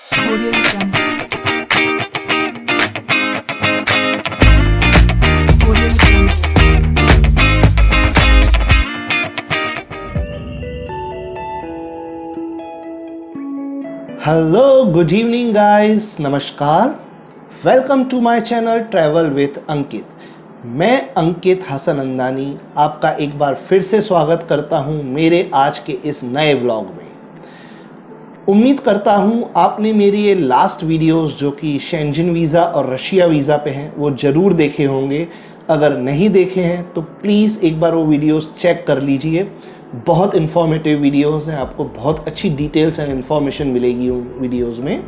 Audio Jungle. Audio Jungle. Hello good evening guys, नमस्कार। Welcome to my channel travel with Ankit. मैं अंकित हसन अंदानी आपका एक बार फिर से स्वागत करता हूं मेरे आज के इस नए व्लॉग में। उम्मीद करता हूं आपने मेरी ये लास्ट वीडियोस जो कि शेंजन वीज़ा और रशिया वीज़ा पे हैं वो ज़रूर देखे होंगे। अगर नहीं देखे हैं तो प्लीज़ एक बार वो वीडियोस चेक कर लीजिए। बहुत इन्फॉर्मेटिव वीडियोस हैं, आपको बहुत अच्छी डिटेल्स एंड इन्फॉर्मेशन मिलेगी उन वीडियोस में।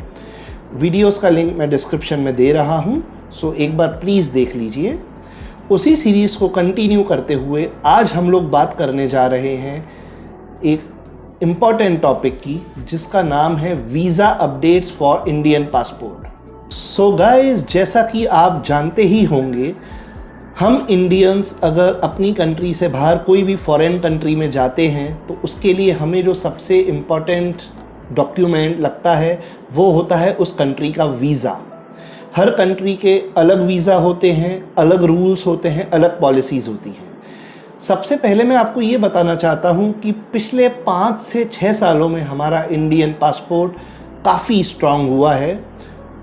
वीडियोस का लिंक मैं डिस्क्रिप्शन में दे रहा हूँ, सो एक बार प्लीज़ देख लीजिए। उसी सीरीज़ को कंटिन्यू करते हुए आज हम लोग बात करने जा रहे हैं एक इम्पॉर्टेंट टॉपिक की, जिसका नाम है visa updates for Indian passport. So guys, जैसा कि आप जानते ही होंगे, हम इंडियंस अगर अपनी कंट्री से बाहर कोई भी फॉरेन कंट्री में जाते हैं तो उसके लिए हमें जो सबसे इम्पॉर्टेंट डॉक्यूमेंट लगता है वो होता है उस कंट्री का वीज़ा। हर कंट्री के अलग वीज़ा होते हैं, अलग रूल्स होते हैं, अलग पॉलिसीज़ होती हैं। सबसे पहले मैं आपको ये बताना चाहता हूँ कि पिछले 5 से 6 सालों में हमारा इंडियन पासपोर्ट काफ़ी स्ट्रॉन्ग हुआ है।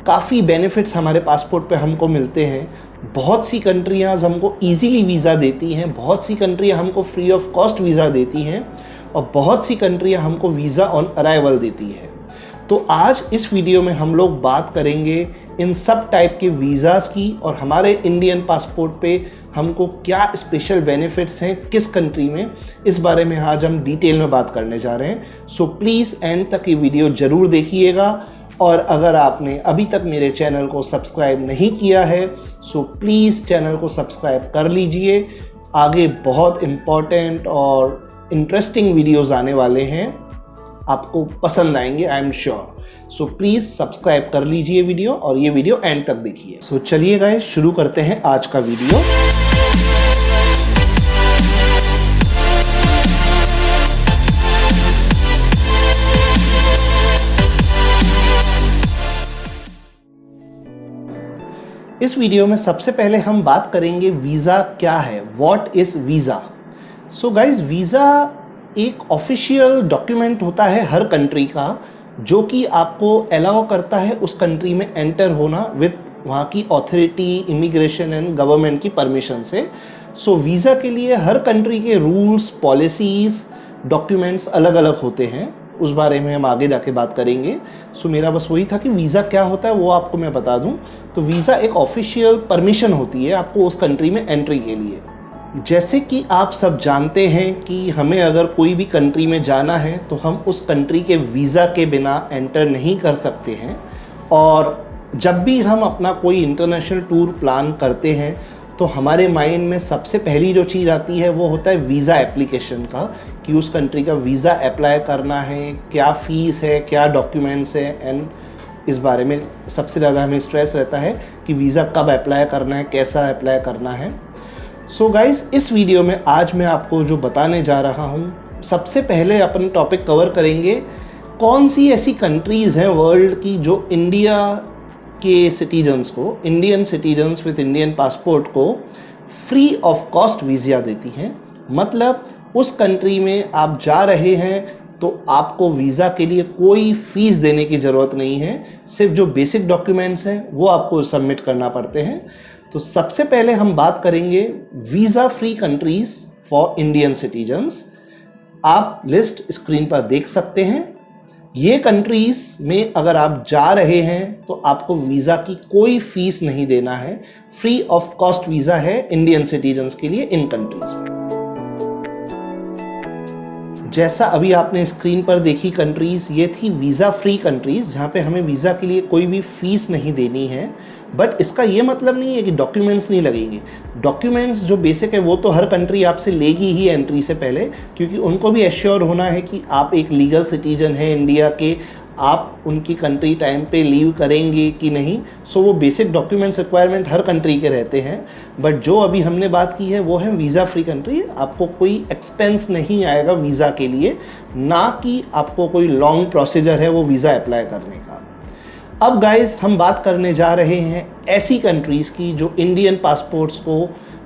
काफ़ी बेनिफिट्स हमारे पासपोर्ट पे हमको मिलते हैं। बहुत सी कंट्रियाँ हमको इजीली वीज़ा देती हैं, बहुत सी कंट्रियाँ हमको फ्री ऑफ कॉस्ट वीज़ा देती हैं और बहुत सी कंट्रियाँ हमको वीज़ा ऑन अराइवल देती है। तो आज इस वीडियो में हम लोग बात करेंगे इन सब टाइप के वीज़ाज़ की और हमारे इंडियन पासपोर्ट पे हमको क्या स्पेशल बेनिफिट्स हैं किस कंट्री में, इस बारे में आज हम डिटेल में बात करने जा रहे हैं। सो प्लीज़ एंड तक ये वीडियो ज़रूर देखिएगा। और अगर आपने अभी तक मेरे चैनल को सब्सक्राइब नहीं किया है सो प्लीज़ चैनल को सब्सक्राइब कर लीजिए। आगे बहुत इम्पॉर्टेंट और इंटरेस्टिंग वीडियोज़ आने वाले हैं, आपको पसंद आएंगे, I am sure. So please subscribe कर लीजिए वीडियो और ये वीडियो एंड तक देखिए। सो चलिए गाइस, शुरू करते हैं आज का वीडियो। इस वीडियो में सबसे पहले हम बात करेंगे वीज़ा क्या है, what is visa. So guys, visa एक ऑफिशियल डॉक्यूमेंट होता है हर कंट्री का, जो कि आपको अलाउ करता है उस कंट्री में एंटर होना विद वहाँ की अथॉरिटी, इमिग्रेशन एंड गवर्नमेंट की परमिशन से। सो वीज़ा के लिए हर कंट्री के रूल्स, पॉलिसीज़, डॉक्यूमेंट्स अलग अलग होते हैं, उस बारे में हम आगे जाके बात करेंगे। सो मेरा बस वही था कि वीज़ा क्या होता है वो आपको मैं बता दूं। तो वीज़ा एक ऑफिशियल परमिशन होती है आपको उस कंट्री में एंट्री के लिए। जैसे कि आप सब जानते हैं कि हमें अगर कोई भी कंट्री में जाना है तो हम उस कंट्री के वीज़ा के बिना एंटर नहीं कर सकते हैं। और जब भी हम अपना कोई इंटरनेशनल टूर प्लान करते हैं तो हमारे माइंड में सबसे पहली जो चीज़ आती है वो होता है वीज़ा एप्लीकेशन का, कि उस कंट्री का वीज़ा अप्लाई करना है, क्या फ़ीस है, क्या डॉक्यूमेंट्स हैं, एंड इस बारे में सबसे ज़्यादा हमें स्ट्रेस रहता है कि वीज़ा कब अप्लाई करना है, कैसा अप्लाई करना है। सो गाइस, इस वीडियो में आज मैं आपको जो बताने जा रहा हूँ, सबसे पहले अपन टॉपिक कवर करेंगे कौन सी ऐसी कंट्रीज़ हैं वर्ल्ड की जो इंडिया के सिटीजन्स को, Indian citizens with Indian passport को फ्री ऑफ कॉस्ट वीज़ा देती हैं। मतलब उस कंट्री में आप जा रहे हैं तो आपको वीज़ा के लिए कोई फ़ीस देने की ज़रूरत नहीं है, सिर्फ जो बेसिक डॉक्यूमेंट्स हैं वो आपको सबमिट करना पड़ते हैं। तो सबसे पहले हम बात करेंगे visa free countries for Indian citizens. आप लिस्ट स्क्रीन पर देख सकते हैं। ये कंट्रीज़ में अगर आप जा रहे हैं तो आपको वीज़ा की कोई फ़ीस नहीं देना है, फ्री ऑफ कॉस्ट वीज़ा है इंडियन सिटीजन्स के लिए इन कंट्रीज़ में। जैसा अभी आपने स्क्रीन पर देखी कंट्रीज़, ये थी वीज़ा फ्री कंट्रीज़ जहाँ पे हमें वीज़ा के लिए कोई भी फ़ीस नहीं देनी है। बट इसका ये मतलब नहीं है कि डॉक्यूमेंट्स नहीं लगेंगे। डॉक्यूमेंट्स जो बेसिक है वो तो हर कंट्री आपसे लेगी ही एंट्री से पहले, क्योंकि उनको भी एश्योर होना है कि आप एक लीगल सिटीजन हैं इंडिया के, आप उनकी कंट्री टाइम पे लीव करेंगे कि नहीं। सो वो बेसिक डॉक्यूमेंट्स रिक्वायरमेंट हर कंट्री के रहते हैं। बट जो अभी हमने बात की है वो है वीज़ा फ्री कंट्री। आपको कोई एक्सपेंस नहीं आएगा वीज़ा के लिए, ना कि आपको कोई लॉन्ग प्रोसीजर है वो वीज़ा अप्लाई करने का। अब गाइस हम बात करने जा रहे हैं ऐसी कंट्रीज़ की जो इंडियन पासपोर्ट्स को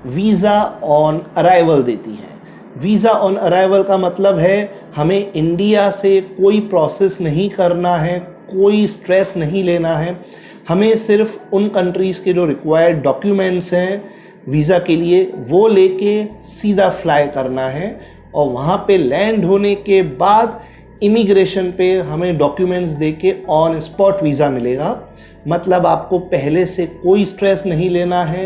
वीज़ा ऑन अराइवल देती हैं। वीज़ा ऑन अराइवल का मतलब है हमें इंडिया से कोई प्रोसेस नहीं करना है, कोई स्ट्रेस नहीं लेना है। हमें सिर्फ उन कंट्रीज़ के जो रिक्वायर्ड डॉक्यूमेंट्स हैं वीज़ा के लिए वो लेके सीधा फ्लाई करना है और वहाँ पे लैंड होने के बाद इमिग्रेशन पे हमें डॉक्यूमेंट्स देके ऑन स्पॉट वीज़ा मिलेगा। मतलब आपको पहले से कोई स्ट्रेस नहीं लेना है।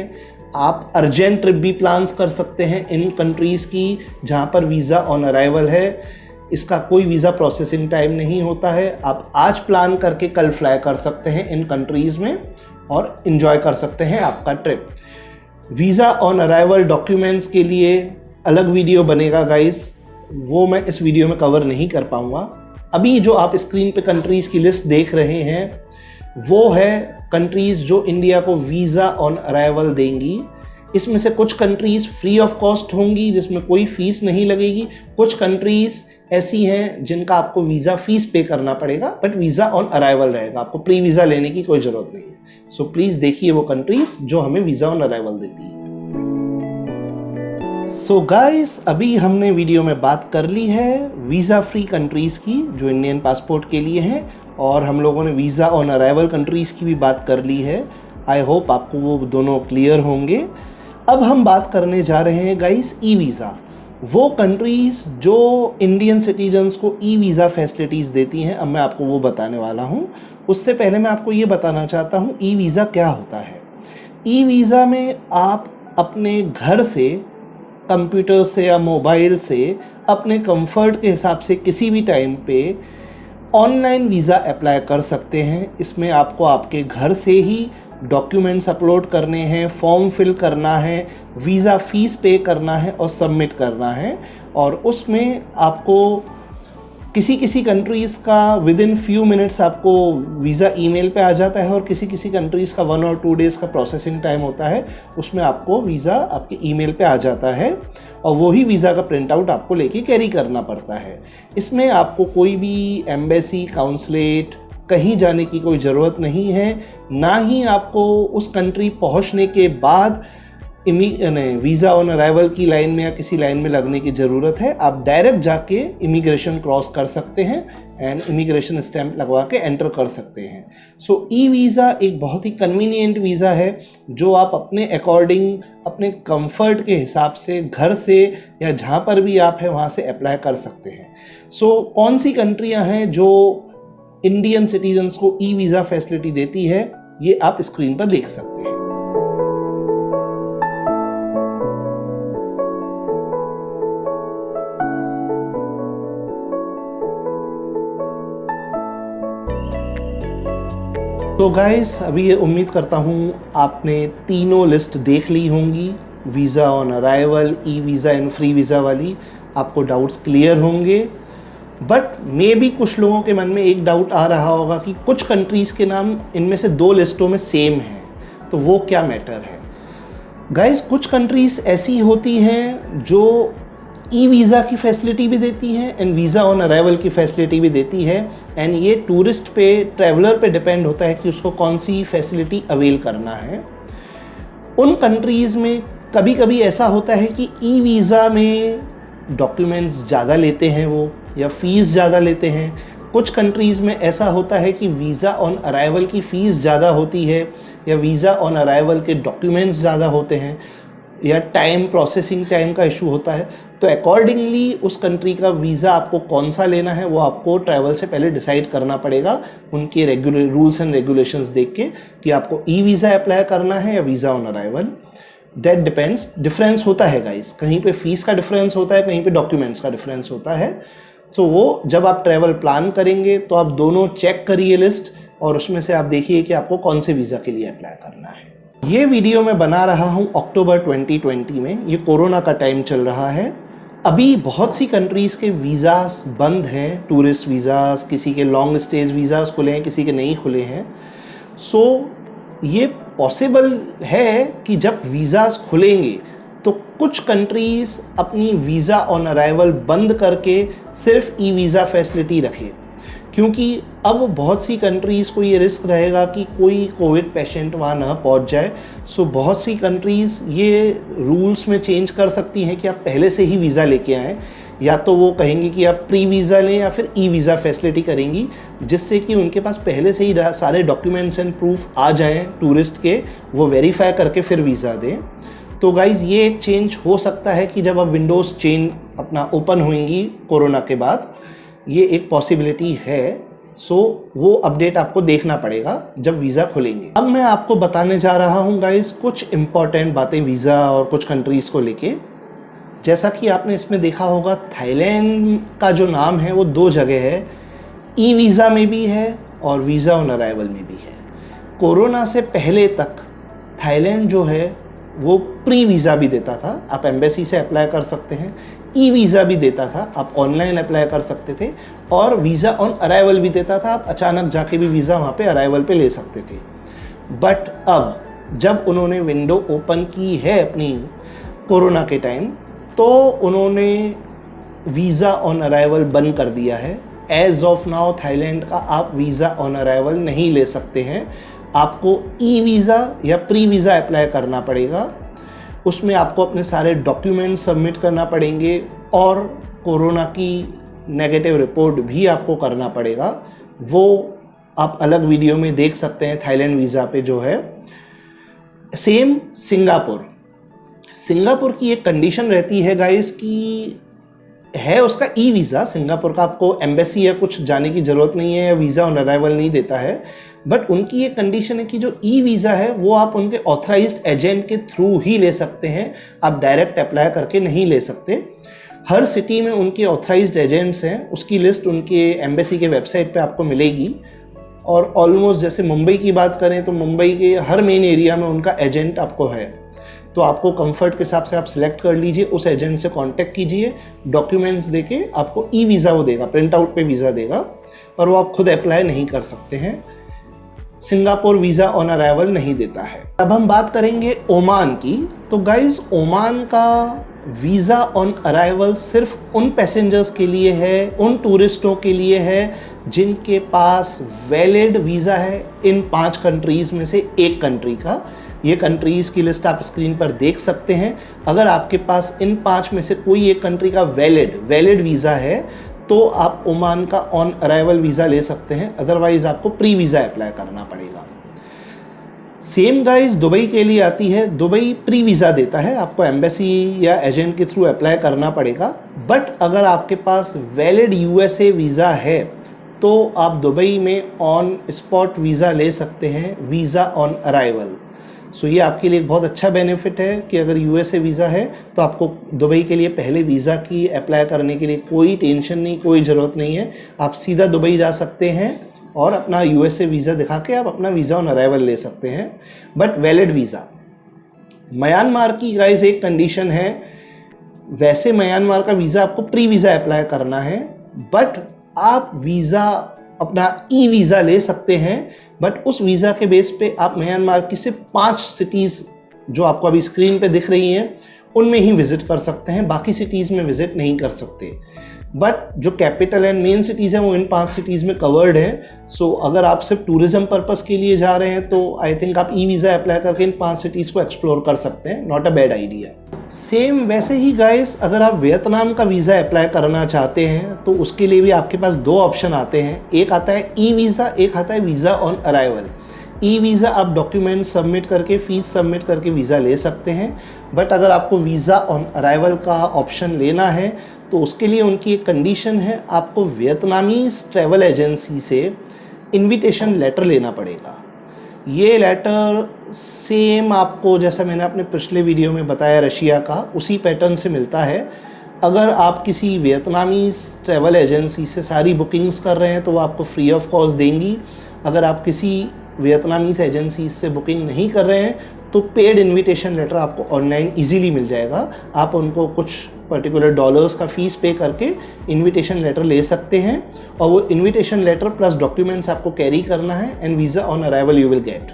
आप अर्जेंट ट्रिप भी प्लान्स कर सकते हैं इन कंट्रीज़ की जहाँ पर वीज़ा ऑन अराइवल है। इसका कोई वीज़ा प्रोसेसिंग टाइम नहीं होता है। आप आज प्लान करके कल फ्लाई कर सकते हैं इन कंट्रीज़ में और इन्जॉय कर सकते हैं आपका trip. Visa on arrival documents के लिए अलग वीडियो बनेगा गाइस, वो मैं इस वीडियो में कवर नहीं कर पाऊँगा। अभी जो आप स्क्रीन पे कंट्रीज़ की लिस्ट देख रहे हैं वो है कंट्रीज़ जो इंडिया को वीज़ा ऑन अराइवल देंगी। इसमें से कुछ कंट्रीज़ फ्री ऑफ कॉस्ट होंगी जिसमें कोई फ़ीस नहीं लगेगी। कुछ कंट्रीज़ ऐसी हैं जिनका आपको वीज़ा फ़ीस पे करना पड़ेगा बट वीज़ा ऑन अराइवल रहेगा, आपको प्री वीज़ा लेने की कोई ज़रूरत नहीं है। सो प्लीज़ देखिए वो कंट्रीज़ जो हमें वीज़ा ऑन अराइवल देती है। सो गाइस अभी हमने वीडियो में बात कर ली है वीज़ा फ्री कंट्रीज़ की जो इंडियन पासपोर्ट के लिए हैं और हम लोगों ने वीज़ा ऑन अराइवल कंट्रीज़ की भी बात कर ली है। आई होप आपको वो दोनों क्लियर होंगे। अब हम बात करने जा रहे हैं गाइस ई वीज़ा, वो कंट्रीज़ जो इंडियन सिटीजन्स को ई वीज़ा फैसिलिटीज़ देती हैं। अब मैं आपको वो बताने वाला हूँ। उससे पहले मैं आपको ये बताना चाहता हूँ ई वीज़ा क्या होता है। ई वीज़ा में आप अपने घर से, कंप्यूटर से या मोबाइल से अपने कंफर्ट के हिसाब से किसी भी टाइम पे ऑनलाइन वीज़ा अप्लाई कर सकते हैं। इसमें आपको आपके घर से ही डॉक्यूमेंट्स अपलोड करने हैं, फॉर्म फिल करना है, वीज़ा फ़ीस पे करना है और सबमिट करना है। और उसमें आपको किसी कंट्रीज़ का विद इन फ्यू मिनट्स आपको वीज़ा ईमेल पे आ जाता है और किसी कंट्रीज़ का 1 और 2 डेज़ का प्रोसेसिंग टाइम होता है। उसमें आपको वीज़ा आपके ईमेल पे आ जाता है और वही वीज़ा का प्रिंट आउट आपको लेके कैरी करना पड़ता है। इसमें आपको कोई भी एम्बेसी, काउंसलेट कहीं जाने की कोई ज़रूरत नहीं है, ना ही आपको उस कंट्री पहुंचने के बाद वीज़ा ऑन अराइवल की लाइन में या किसी लाइन में लगने की ज़रूरत है। आप डायरेक्ट जाके इमिग्रेशन क्रॉस कर सकते हैं एंड इमिग्रेशन स्टैंप लगवा के एंटर कर सकते हैं। सो ई वीज़ा एक बहुत ही कन्वीनियंट वीज़ा है जो आप अपने अकॉर्डिंग, अपने कंफर्ट के हिसाब से घर से या जहाँ पर भी आप हैं वहाँ से अप्लाई कर सकते हैं। सो कौन सी कंट्रियाँ हैं जो इंडियन सिटीजन्स को ई वीज़ा फैसिलिटी देती है ये आप स्क्रीन पर देख सकते हैं। तो गाइस अभी ये उम्मीद करता हूँ आपने तीनों लिस्ट देख ली होंगी, visa on arrival, e visa and free visa वाली। आपको डाउट्स क्लियर होंगे बट मे बी कुछ लोगों के मन में एक डाउट आ रहा होगा कि कुछ कंट्रीज़ के नाम इनमें से 2 लिस्टों में सेम हैं, तो वो क्या मैटर है। गाइस कुछ कंट्रीज़ ऐसी होती हैं जो ई वीज़ा की फैसिलिटी भी देती हैं एंड वीज़ा ऑन अराइवल की फैसिलिटी भी देती है एंड ये टूरिस्ट पे, ट्रैवलर पे डिपेंड होता है कि उसको कौन सी फैसिलिटी अवेल करना है। उन कंट्रीज़ में कभी कभी ऐसा होता है कि ई वीज़ा में डॉक्यूमेंट्स ज़्यादा लेते हैं वो या फ़ीस ज़्यादा लेते हैं। कुछ कंट्रीज़ में ऐसा होता है कि वीज़ा ऑन अराइवल की फ़ीस ज़्यादा होती है या वीज़ा ऑन अराइवल के डॉक्यूमेंट्स ज़्यादा होते हैं या प्रोसेसिंग टाइम का इशू होता है। तो अकॉर्डिंगली उस कंट्री का वीज़ा आपको कौन सा लेना है वो आपको ट्रैवल से पहले डिसाइड करना पड़ेगा, उनके रूल्स एंड रेगुलेशंस देख के कि आपको ई वीज़ा अप्लाई करना है या visa on arrival. That depends, difference होता है गाइस, कहीं पे फ़ीस का डिफरेंस होता है, कहीं पे डॉक्यूमेंट्स का डिफरेंस होता है। तो वो जब आप ट्रैवल प्लान करेंगे तो आप दोनों चेक करिए लिस्ट और उसमें से आप देखिए कि आपको कौन से वीज़ा के लिए अप्लाई करना है। ये वीडियो मैं बना रहा हूँ अक्टूबर 2020 में, ये कोरोना का टाइम चल रहा है। अभी बहुत सी कंट्रीज़ के वीज़ास बंद हैं, टूरिस्ट वीज़ास, किसी के लॉन्ग स्टेज वीज़ास खुले हैं, किसी के नहीं खुले हैं। सो ये पॉसिबल है कि जब वीज़ास खुलेंगे तो कुछ कंट्रीज़ अपनी वीज़ा ऑन अराइवल बंद करके सिर्फ ई वीज़ा फैसिलिटी रखें, क्योंकि अब बहुत सी कंट्रीज़ को ये रिस्क रहेगा कि कोई कोविड पेशेंट वहाँ ना पहुँच जाए। सो बहुत सी कंट्रीज़ ये रूल्स में चेंज कर सकती हैं कि आप पहले से ही वीज़ा लेके आएँ, या तो वो कहेंगे कि आप प्री वीज़ा लें या फिर ई वीज़ा फैसिलिटी करेंगी, जिससे कि उनके पास पहले से ही सारे डॉक्यूमेंट्स एंड प्रूफ आ जाएं टूरिस्ट के, वो वेरीफाई करके फिर वीज़ा दें। तो गाइज़ ये एक चेंज हो सकता है कि जब अब विंडोज़ चेन अपना ओपन होंगी कोरोना के बाद, ये एक पॉसिबिलिटी है। सो वो अपडेट आपको देखना पड़ेगा जब वीज़ा खुलेंगे। अब मैं आपको बताने जा रहा हूँ गाइज़ कुछ इंपॉर्टेंट बातें वीज़ा और कुछ कंट्रीज़ को लेके। जैसा कि आपने इसमें देखा होगा, थाईलैंड का जो नाम है वो 2 जगह है, ई वीज़ा में भी है और वीज़ा ऑन अराइवल में भी है। कोरोना से पहले तक थाईलैंड जो है वो प्री वीज़ा भी देता था, आप एम्बेसी से अप्लाई कर सकते हैं, ई वीज़ा भी देता था, आप ऑनलाइन अप्लाई कर सकते थे, और वीज़ा ऑन अराइवल भी देता था, आप अचानक जाके भी वीज़ा वहाँ पे अराइवल पे ले सकते थे। बट अब जब उन्होंने विंडो ओपन की है अपनी कोरोना के टाइम, तो उन्होंने वीज़ा ऑन अराइवल बंद कर दिया है। एज ऑफ नाउ थाईलैंड का आप वीज़ा ऑन अराइवल नहीं ले सकते हैं, आपको ई वीज़ा या प्री वीज़ा अप्लाई करना पड़ेगा। उसमें आपको अपने सारे डॉक्यूमेंट्स सबमिट करना पड़ेंगे और कोरोना की नेगेटिव रिपोर्ट भी आपको करना पड़ेगा। वो आप अलग वीडियो में देख सकते हैं थाईलैंड वीज़ा पे जो है। सेम सिंगापुर की एक कंडीशन रहती है गाइस कि है उसका ई वीज़ा, सिंगापुर का आपको एम्बेसी या कुछ जाने की ज़रूरत नहीं है, वीज़ा ऑन अराइवल नहीं देता है। बट उनकी एक कंडीशन है कि जो ई वीज़ा है वो आप उनके ऑथराइज्ड एजेंट के थ्रू ही ले सकते हैं, आप डायरेक्ट अप्लाई करके नहीं ले सकते। हर सिटी में उनके ऑथराइज्ड एजेंट्स हैं, उसकी लिस्ट उनके एम्बेसी के वेबसाइट पे आपको मिलेगी। और ऑलमोस्ट जैसे मुंबई की बात करें तो मुंबई के हर मेन एरिया में उनका एजेंट आपको है, तो आपको कंफर्ट के हिसाब से आप सिलेक्ट कर लीजिए, उस एजेंट से कांटेक्ट कीजिए, डॉक्यूमेंट्स देके आपको ई वीज़ा वो देगा, प्रिंट आउट पे वीज़ा देगा, पर वो आप खुद अप्लाई नहीं कर सकते हैं। सिंगापुर वीज़ा ऑन अराइवल नहीं देता है। अब हम बात करेंगे ओमान की। तो गाइज ओमान का वीज़ा ऑन अराइवल सिर्फ उन पैसेंजर्स के लिए है, उन टूरिस्टों के लिए है जिनके पास वैलिड वीज़ा है इन 5 कंट्रीज़ में से एक कंट्री का। ये कंट्रीज़ की लिस्ट आप स्क्रीन पर देख सकते हैं। अगर आपके पास इन 5 में से कोई एक कंट्री का वैलिड वीज़ा है तो आप ओमान का ऑन अराइवल वीज़ा ले सकते हैं, अदरवाइज आपको प्री वीज़ा अप्लाई करना पड़ेगा। सेम गाइज दुबई के लिए आती है। दुबई प्री वीज़ा देता है, आपको एम्बेसी या एजेंट के थ्रू अप्लाई करना पड़ेगा। बट अगर आपके पास वैलिड यूएसए वीज़ा है तो आप दुबई में ऑन स्पॉट वीज़ा ले सकते हैं, वीज़ा ऑन अराइवल। सो ये आपके लिए एक बहुत अच्छा बेनिफिट है कि अगर यूएसए वीज़ा है तो आपको दुबई के लिए पहले वीज़ा की अप्लाई करने के लिए कोई टेंशन नहीं, कोई ज़रूरत नहीं है। आप सीधा दुबई जा सकते हैं और अपना यूएसए वीज़ा दिखा के आप अपना वीज़ा ऑन अराइवल ले सकते हैं, बट वैलिड वीज़ा। म्यांमार की गाइस एक कंडीशन है, वैसे म्यांमार का वीज़ा आपको प्री वीज़ा अप्लाई करना है, बट आप वीज़ा अपना ई वीज़ा ले सकते हैं, बट उस वीज़ा के बेस पे आप म्यांमार की सिर्फ 5 सिटीज़ जो आपको अभी स्क्रीन पे दिख रही हैं उनमें ही विज़िट कर सकते हैं, बाकी सिटीज़ में विज़िट नहीं कर सकते। बट जो कैपिटल एंड मेन सिटीज़ हैं वो इन 5 सिटीज़ में कवर्ड है। सो अगर आप सिर्फ टूरिज़्म पर्पस के लिए जा रहे हैं तो आई थिंक आप ई वीज़ा अप्लाई करके इन 5 सिटीज़ को एक्सप्लोर कर सकते हैं, not a bad idea. Same वैसे ही गाइस अगर आप वियतनाम का वीज़ा अप्लाई करना चाहते हैं तो उसके लिए भी आपके पास 2 ऑप्शन आते हैं। एक आता है ई वीज़ा, एक आता है visa on arrival. E visa आप डॉक्यूमेंट सबमिट करके, फ़ीस सबमिट करके वीज़ा ले सकते हैं, बट अगर आपको वीज़ा ऑन अराइवल का ऑप्शन लेना है तो उसके लिए उनकी एक कंडीशन है, आपको वियतनामीज़ ट्रैवल एजेंसी से इनविटेशन लेटर लेना पड़ेगा। ये लेटर सेम आपको जैसा मैंने अपने पिछले वीडियो में बताया रशिया का, उसी पैटर्न से मिलता है। अगर आप किसी वियतनामीज़ ट्रैवल एजेंसी से सारी बुकिंग्स कर रहे हैं तो वो आपको फ्री ऑफ कॉस्ट देंगी। अगर आप किसी वियतनामीज़ एजेंसी से बुकिंग नहीं कर रहे हैं तो पेड इनविटेशन लेटर आपको ऑनलाइन इजीली मिल जाएगा। आप उनको कुछ पर्टिकुलर डॉलर्स का फ़ीस पे करके इनविटेशन लेटर ले सकते हैं, और वो इनविटेशन लेटर प्लस डॉक्यूमेंट्स आपको कैरी करना है, and visa on arrival you will get.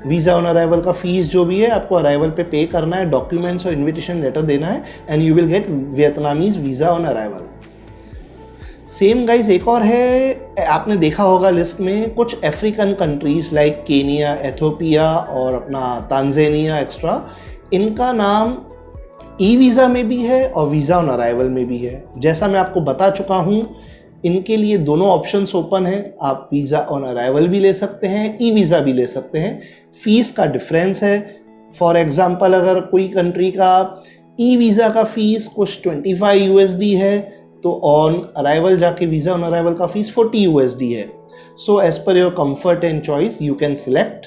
Visa on arrival का फ़ीस जो भी है आपको अराइवल पे करना है, डॉक्यूमेंट्स और इनविटेशन लेटर देना है, and you will get Vietnamese visa on arrival. Same guys एक और है, आपने देखा होगा लिस्ट में कुछ African countries like Kenya, Ethiopia और अपना तांजानिया एक्स्ट्रा, इनका नाम ई वीज़ा में भी है और वीज़ा ऑन अराइवल में भी है। जैसा मैं आपको बता चुका हूँ, इनके लिए दोनों ऑप्शंस ओपन हैं। आप वीज़ा ऑन अराइवल भी ले सकते हैं, ई वीज़ा भी ले सकते हैं। फ़ीस का डिफरेंस है। फॉर एग्ज़ाम्पल अगर कोई कंट्री का ई वीज़ा का फ़ीस कुछ 25 USD है, तो ऑन अराइवल जाके वीज़ा ऑन अराइवल का फ़ीस 40 USD है। So as per your comfort and choice you can select.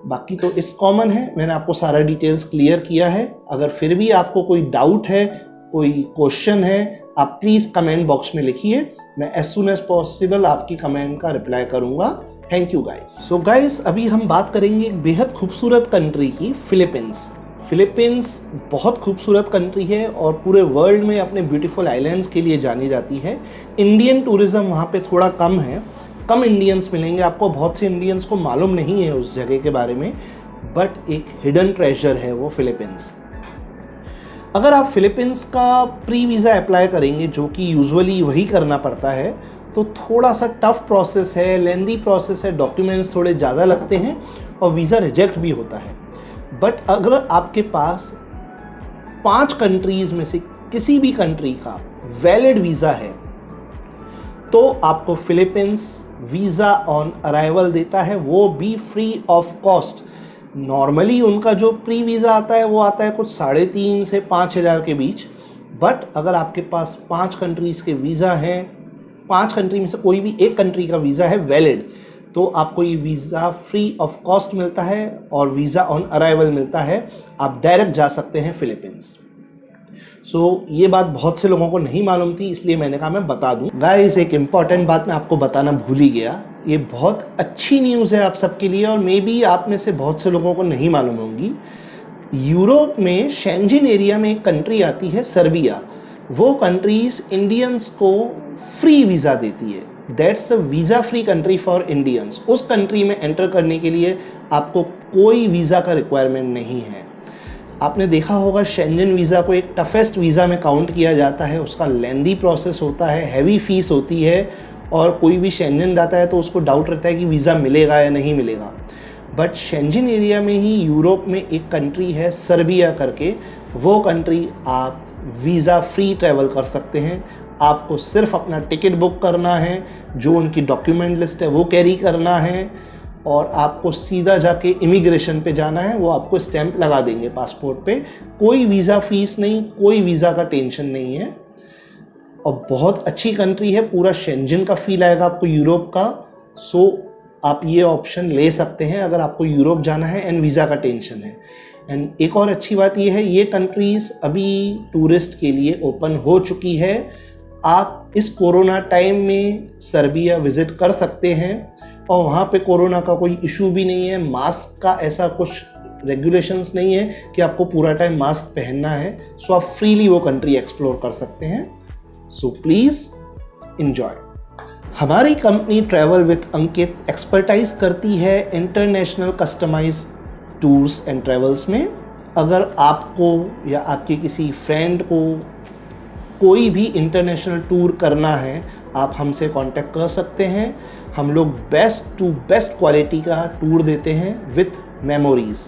बाकी तो इट्स कॉमन है, मैंने आपको सारा डिटेल्स क्लियर किया है। अगर फिर भी आपको कोई डाउट है, कोई क्वेश्चन है, आप प्लीज़ कमेंट बॉक्स में लिखिए। मैं एज सुन एज पॉसिबल आपकी कमेंट का रिप्लाई करूँगा। Thank you guys. So guys, अभी हम बात करेंगे एक बेहद खूबसूरत कंट्री की, फिलीपींस। फिलीपींस बहुत खूबसूरत कंट्री है और पूरे वर्ल्ड में अपने ब्यूटीफुल आइलैंड्स के लिए जानी जाती है। इंडियन टूरिज़्म वहाँ पे थोड़ा कम है, कम इंडियंस मिलेंगे आपको, बहुत से इंडियंस को मालूम नहीं है उस जगह के बारे में, बट एक हिडन ट्रेजर है वो फिलीपींस। अगर आप फिलीपींस का प्री वीज़ा अप्लाई करेंगे, जो कि यूजुअली वही करना पड़ता है, तो थोड़ा सा टफ प्रोसेस है, लेंदी प्रोसेस है, डॉक्यूमेंट्स थोड़े ज़्यादा लगते हैं और वीज़ा रिजेक्ट भी होता है। बट अगर आपके पास 5 कंट्रीज़ में से किसी भी कंट्री का वैलिड वीज़ा है, तो आपको फिलीपींस वीज़ा ऑन अराइवल देता है, वो भी फ्री ऑफ कॉस्ट। नॉर्मली उनका जो प्री वीज़ा आता है वो आता है कुछ 3,500 से 5,000 के बीच। बट अगर आपके पास 5 कंट्रीज़ के वीज़ा हैं, 5 कंट्री में से कोई भी एक कंट्री का वीज़ा है वैलिड, तो आपको ये वीज़ा फ्री ऑफ कॉस्ट मिलता है और वीज़ा ऑन अराइवल मिलता है। आप डायरेक्ट जा सकते हैं फिलीपींस। ये बात बहुत से लोगों को नहीं मालूम थी, इसलिए मैंने कहा मैं बता दूं। गाइस, एक इम्पॉर्टेंट बात मैं आपको बताना भूल ही गया। ये बहुत अच्छी न्यूज़ है आप सबके लिए और मे बी आप में से बहुत से लोगों को नहीं मालूम होंगी। यूरोप में शेंजन एरिया में एक कंट्री आती है सर्बिया। वो कंट्रीज इंडियंस को फ्री वीज़ा देती है। That's a visa free country for Indians. उस कंट्री में एंटर करने के लिए आपको कोई वीज़ा का रिक्वायरमेंट नहीं है। आपने देखा होगा शेंजन वीज़ा को एक टफेस्ट वीज़ा में काउंट किया जाता है। उसका लेंदी प्रोसेस होता है, हैवी फीस होती है और कोई भी शेंजन जाता है तो उसको डाउट रहता है कि वीज़ा मिलेगा या नहीं मिलेगा। बट शेंजन एरिया में ही यूरोप में एक कंट्री है सर्बिया करके, वो कंट्री आप वीज़ा फ्री ट्रैवल कर सकते हैं। आपको सिर्फ अपना टिकट बुक करना है, जो उनकी डॉक्यूमेंट लिस्ट है वो कैरी करना है और आपको सीधा जाके इमिग्रेशन पे जाना है। वो आपको स्टैंप लगा देंगे पासपोर्ट पे। कोई वीज़ा फीस नहीं, कोई वीज़ा का टेंशन नहीं है और बहुत अच्छी कंट्री है। पूरा शेंजन का फील आएगा आपको यूरोप का। आप ये ऑप्शन ले सकते हैं अगर आपको यूरोप जाना है एंड वीज़ा का टेंशन है। एंड एक और अच्छी बात ये है, ये कंट्रीज़ अभी टूरिस्ट के लिए ओपन हो चुकी है। आप इस कोरोना टाइम में सर्बिया विज़िट कर सकते हैं और वहाँ पे कोरोना का कोई इशू भी नहीं है। मास्क का ऐसा कुछ रेगुलेशंस नहीं है कि आपको पूरा टाइम मास्क पहनना है। आप फ्रीली वो कंट्री एक्सप्लोर कर सकते हैं। Please enjoy. हमारी company travel with Ankit expertise करती है international customise tours and travels में। अगर आपको या आपके किसी फ्रेंड को कोई भी इंटरनेशनल टूर करना है, आप हमसे कांटेक्ट कर सकते हैं। हम लोग बेस्ट टू बेस्ट क्वालिटी का टूर देते हैं विथ मेमोरीज।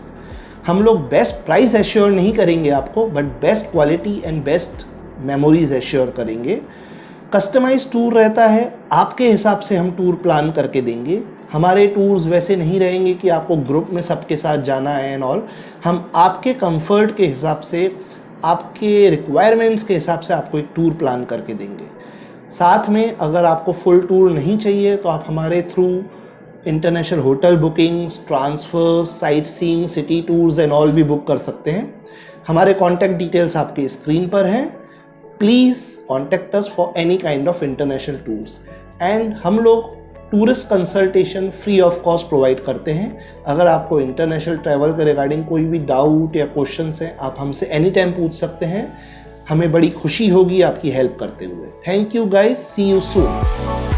हम लोग बेस्ट प्राइस एश्योर नहीं करेंगे आपको, but best quality and best memories assure करेंगे। कस्टमाइज टूर रहता है, आपके हिसाब से हम टूर प्लान करके देंगे। हमारे टूर्स वैसे नहीं रहेंगे कि आपको ग्रुप में सबके साथ जाना है एंड ऑल। हम आपके कंफर्ट के हिसाब से, आपके रिक्वायरमेंट्स के हिसाब से आपको एक टूर प्लान करके देंगे। साथ में अगर आपको फुल टूर नहीं चाहिए तो आप हमारे through international hotel bookings, transfers, sightseeing, city tours and all भी बुक कर सकते हैं। हमारे कॉन्टैक्ट डिटेल्स आपके स्क्रीन पर हैं। Please contact us for any kind of international tours. And हम लोग tourist consultation free of cost provide करते हैं। अगर आपको इंटरनेशनल ट्रैवल के रिगार्डिंग कोई भी डाउट या क्वेश्चंस हैं, आप हमसे एनी टाइम पूछ सकते हैं। हमें बड़ी खुशी होगी आपकी हेल्प करते हुए। Thank you guys, see you soon.